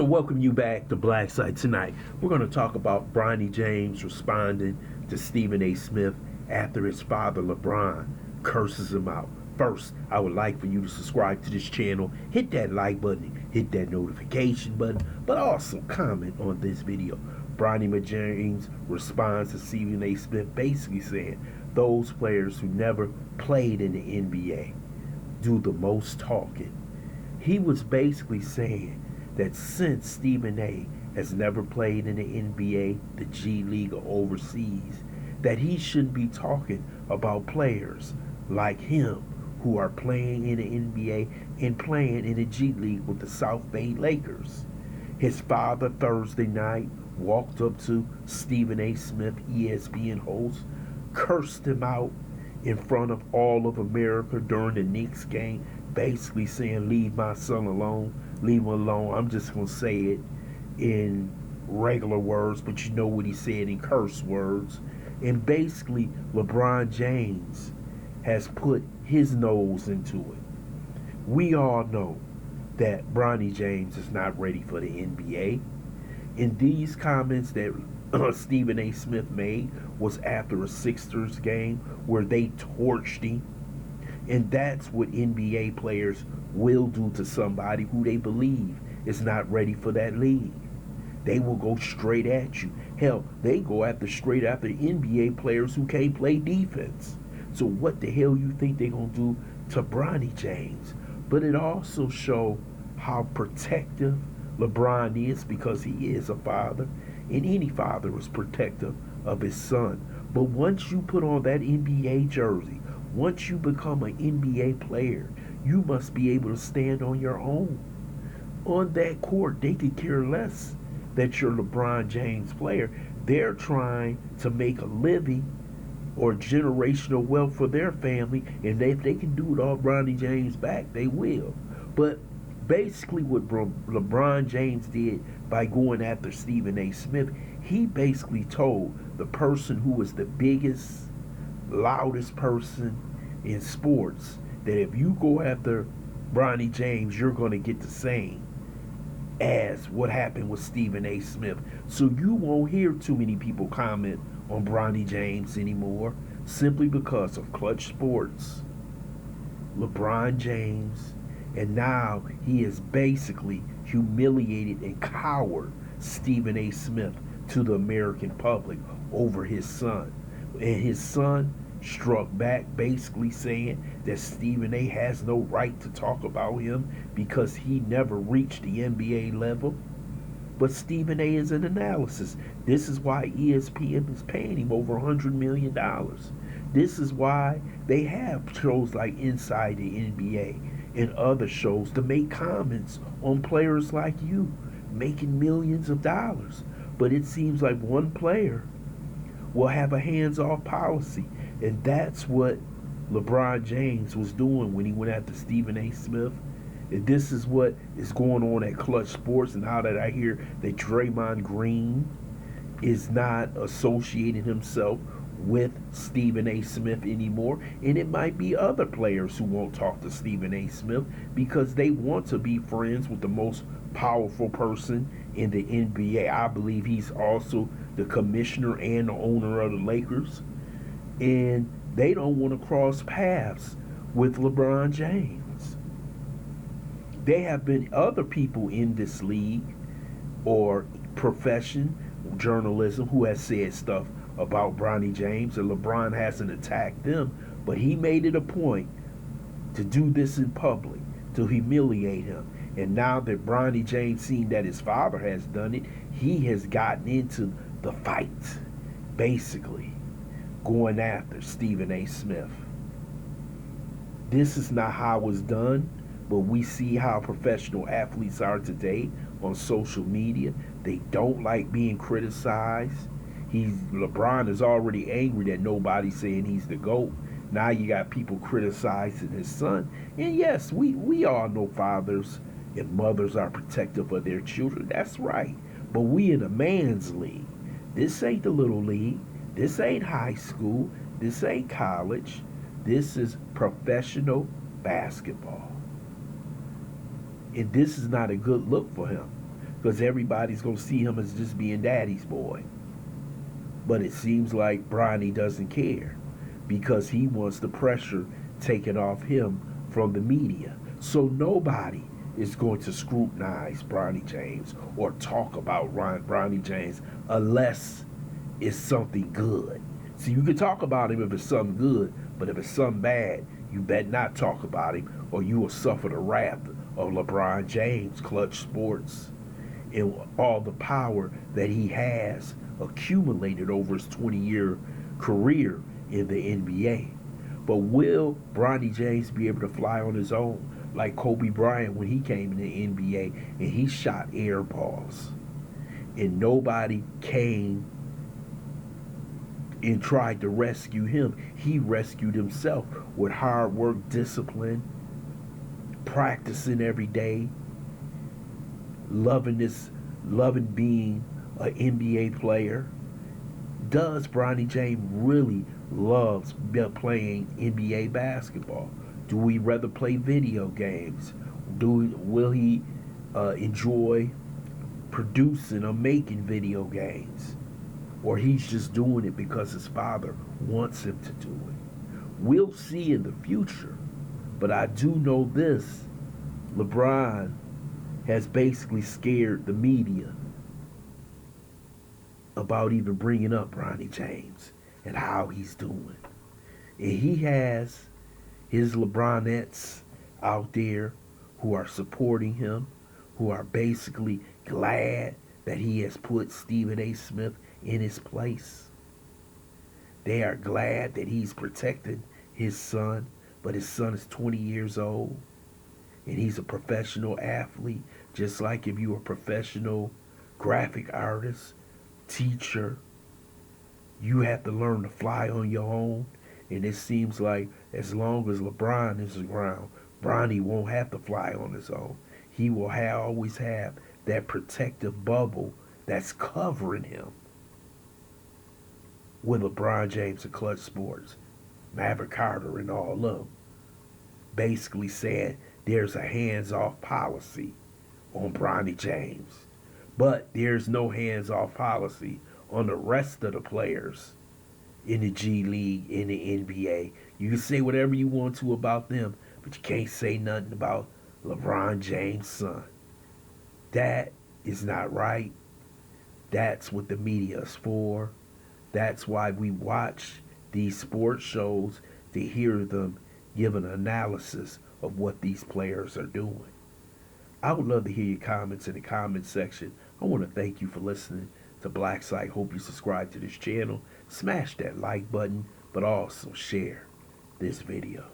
welcome you back to BLACKSITE. Tonight we're going to talk about Bronny James responding to Stephen A. Smith after his father LeBron curses him out. First, I would like for you to subscribe to this channel, hit that like button, hit that notification button, but also comment on this video. Bronny James responds to Stephen A. Smith basically saying those players who never played in the NBA do the most talking. He was basically saying that since Stephen A. has never played in the NBA, the G League, or overseas, that he shouldn't be talking about players like him who are playing in the NBA and playing in the G League with the South Bay Lakers. His father Thursday night walked up to Stephen A. Smith, ESPN host, cursed him out in front of all of America during the Knicks game, basically saying, "Leave my son alone, leave him alone." I'm just going to say it in regular words, but you know what he said in curse words. And basically, LeBron James has put his nose into it. We all know that Bronny James is not ready for the NBA. And these comments that Stephen A. Smith made was after a Sixers game where they torched him. And that's what NBA players will do to somebody who they believe is not ready for that league. They will go straight at you. Hell, they go straight after NBA players who can't play defense. So what the hell you think they're going to do to Bronny James? But it also shows how protective LeBron is, because he is a father, and any father is protective of his son. But once you put on that NBA jersey, once you become an NBA player, you must be able to stand on your own. On that court, they could care less that you're a LeBron James player. They're trying to make a living or generational wealth for their family, and if they can do it all Bronny James back, they will. But basically what LeBron James did by going after Stephen A. Smith, he basically told the person who was the biggest, loudest person in sports that if you go after Bronny James, you're going to get the same as what happened with Stephen A. Smith. So you won't hear too many people comment on Bronny James anymore, simply because of Clutch Sports, LeBron James, and now he has basically humiliated and cowered Stephen A. Smith to the American public over his son. And his son struck back, basically saying that Stephen A. has no right to talk about him because he never reached the NBA level. But Stephen A. is an analyst. This is why ESPN is paying him over $100 million. This is why they have shows like Inside the NBA and other shows to make comments on players like you making millions of dollars. But it seems like one player will have a hands-off policy, and that's what LeBron James was doing when he went after Stephen A. Smith. And this is what is going on at Clutch Sports, and now that I hear that Draymond Green is not associating himself with Stephen A. Smith anymore, and it might be other players who won't talk to Stephen A. Smith because they want to be friends with the most powerful person in the NBA. I believe he's also the commissioner and the owner of the Lakers, and they don't want to cross paths with LeBron James. There have been other people in this league or profession, journalism, who has said stuff about Bronny James, and LeBron hasn't attacked them, but he made it a point to do this in public, to humiliate him. And now that Bronny James seen that his father has done it, he has gotten into the fight, basically going after Stephen A. Smith. This is not how it's done, but we see how professional athletes are today on social media. They don't like being criticized. LeBron is already angry that nobody's saying he's the GOAT. Now you got people criticizing his son. And yes, we all know fathers and mothers are protective of their children. That's right. But we in a man's league. This ain't the little league. This ain't high school. This ain't college. This is professional basketball. And this is not a good look for him. because everybody's going to see him as just being daddy's boy. But it seems like Bronny doesn't care because he wants the pressure taken off him from the media. So nobody is going to scrutinize Bronny James or talk about Bronny James unless it's something good. See, you can talk about him if it's something good, but if it's something bad, you better not talk about him or you will suffer the wrath of LeBron James, Clutch Sports, and all the power that he has accumulated over his 20-year career in the NBA. But will Bronny James be able to fly on his own like Kobe Bryant when he came in the NBA and he shot air balls and nobody came and tried to rescue him? He rescued himself with hard work, discipline, practicing every day, loving being an NBA player. Does Bronny James really loves playing NBA basketball? Do we rather play video games? Will he enjoy producing or making video games? Or he's just doing it because his father wants him to do it? We'll see in the future. But I do know this. LeBron has basically scared the media about even bringing up Bronny James and how he's doing. And he has his LeBronettes out there who are supporting him, who are basically glad that he has put Stephen A. Smith in his place. They are glad that he's protected his son, but his son is 20 years old and he's a professional athlete, just like if you were a professional graphic artist, teacher, you have to learn to fly on your own. And it seems like as long as LeBron is around, Bronny won't have to fly on his own. He will always have that protective bubble that's covering him. With LeBron James and Clutch Sports, Maverick Carter and all of them, basically saying there's a hands-off policy on Bronny James. But there's no hands-off policy on the rest of the players in the G League, in the NBA. You can say whatever you want to about them, but you can't say nothing about LeBron James' son. That is not right. That's what the media is for. That's why we watch these sports shows, to hear them give an analysis of what these players are doing. I would love to hear your comments in the comment section. I want to thank you for listening to BLACKSITE. Hope you subscribe to this channel. Smash that like button, but also share this video.